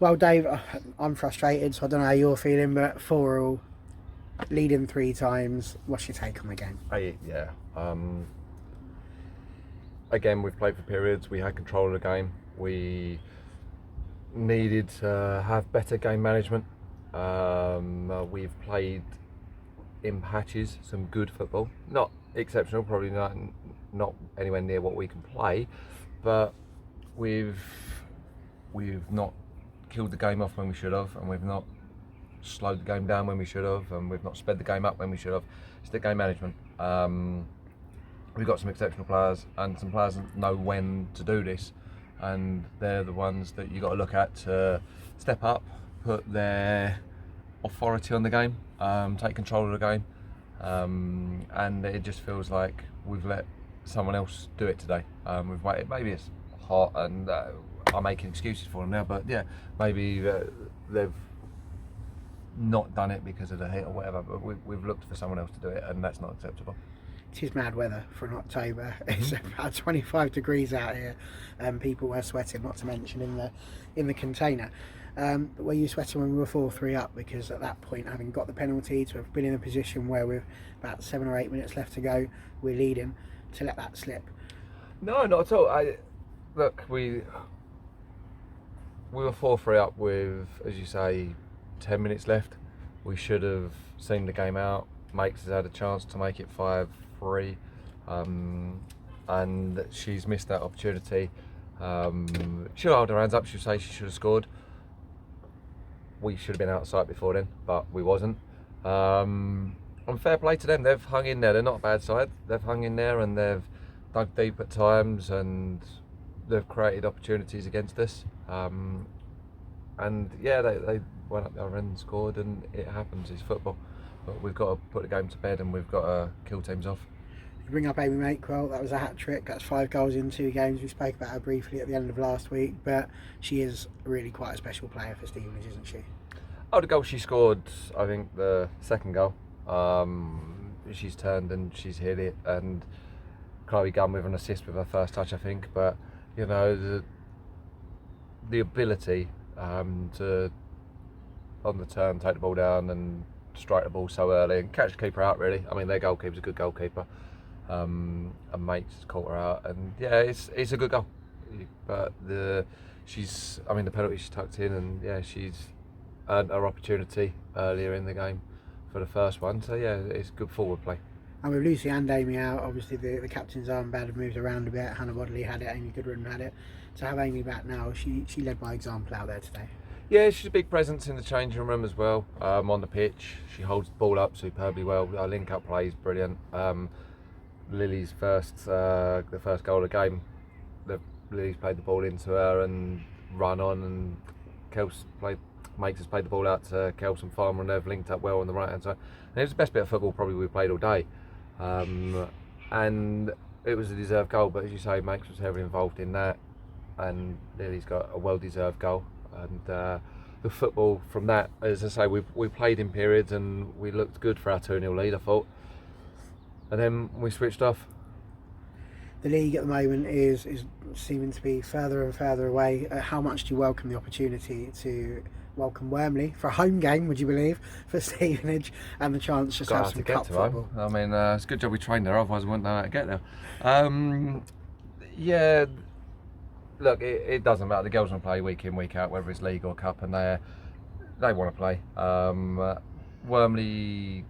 Well, Dave, I'm frustrated, so I don't know how you're feeling, but 4-all, leading 3 times. What's your take on the game? Yeah. Again, we've played for periods. We had control of the game. We needed to have better game management. We've played in patches some good football. Not exceptional, probably not anywhere near what we can play, but we've not killed the game off when we should have, and we've not slowed the game down when we should have, and we've not sped the game up when we should have. It's the game management. We've got some exceptional players, and some players that know when to do this, and they're the ones that you've got to look at to step up, put their authority on the game, take control of the game, and it just feels like we've let someone else do it today. We've waited. Maybe it's hot, and I'm making excuses for them now, but yeah, maybe they've not done it because of the heat or whatever, but we've looked for someone else to do it, and that's not acceptable. It is mad weather for an October. It's about 25 degrees out here, and people were sweating. Not to mention in the container. But were you sweating when we were 4-3 up? Because at that point, having got the penalty, to have been in a position where with about 7 or 8 minutes left to go, we're leading, to let that slip. No, not at all. Look, we were 4-3 up with, as you say, 10 minutes left. We should have seen the game out. Makes has had a chance to make it 5-3, and she's missed that opportunity. She'll hold her hands up. She'll say she should have scored. We should have been outside before then, but we wasn't. And fair play to them. They've hung in there. They're not a bad side. They've hung in there, and they've dug deep at times, and they've created opportunities against us. And yeah, they went up there and scored, and it happens. It's football. But we've got to put the game to bed, and we've got to kill teams off. You bring up Amy Makewell, that was a hat-trick. That's 5 goals in 2 games. We spoke about her briefly at the end of last week, but she is really quite a special player for Stevenage, isn't she? Oh, the goal she scored, I think the second goal, she's turned and she's hit it, and Chloe Gunn with an assist with her first touch, I think. But you know, the ability to on the turn take the ball down and strike the ball so early and catch the keeper out, really. I mean, their goalkeeper's a good goalkeeper, and Mate's caught her out, and yeah, it's a good goal. But the penalty she's tucked in, and yeah, she's earned her opportunity earlier in the game for the first one. So yeah, it's good forward play. And with Lucy and Amy out, obviously the captain's armband had moved around a bit. Hannah Bodley had it, Amy Goodwin had it. To have Amy back now, she led by example out there today. Yeah, she's a big presence in the changing room as well. On the pitch, she holds the ball up superbly well. Her link-up play is brilliant. Lily's the first goal of the game, Lily's played the ball into her and run on, and Makes us played the ball out to Kels and Farmer, and they've linked up well on the right hand side. And it was the best bit of football probably we've played all day. And it was a deserved goal, but as you say, Makes was heavily involved in that, and Lily's got a well-deserved goal. And the football from that, as I say, we played in periods and we looked good for our 2-0 lead, I thought. And then we switched off. The league at the moment is seeming to be further and further away. How much do you welcome the opportunity to welcome Wormley for a home game, would you believe, for Stevenage, and the chance just to have some cup football? I mean, it's a good job we trained there, otherwise we wouldn't know how to get there. Yeah, look, it doesn't matter. The girls want to play week in, week out, whether it's league or cup, and they want to play. Wormley,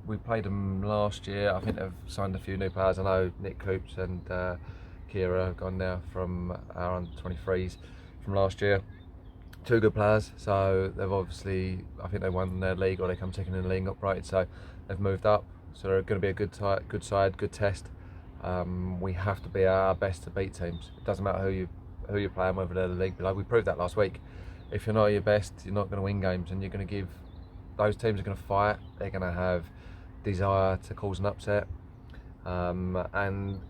we played them last year. I think they've signed a few new players. I know Nick Coops and Kira have gone now from our under-23s from last year. 2 good players, so they've obviously, I think they won their league, or they come second in the league upright, so they've moved up. So they're going to be a good side, good test. We have to be our best to beat teams. It doesn't matter who you're playing, whether they're the league below. We proved that last week. If you're not at your best, you're not going to win games, and you're going to give, those teams are going to fight. They're going to have desire to cause an upset, and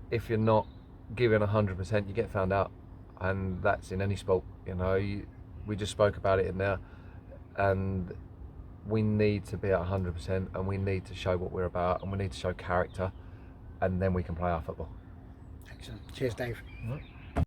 if you're not giving 100%, you get found out, and that's in any sport. You know, we just spoke about it in there, and we need to be at 100%, and we need to show what we're about, and we need to show character, and then we can play our football. Excellent. Cheers, Dave.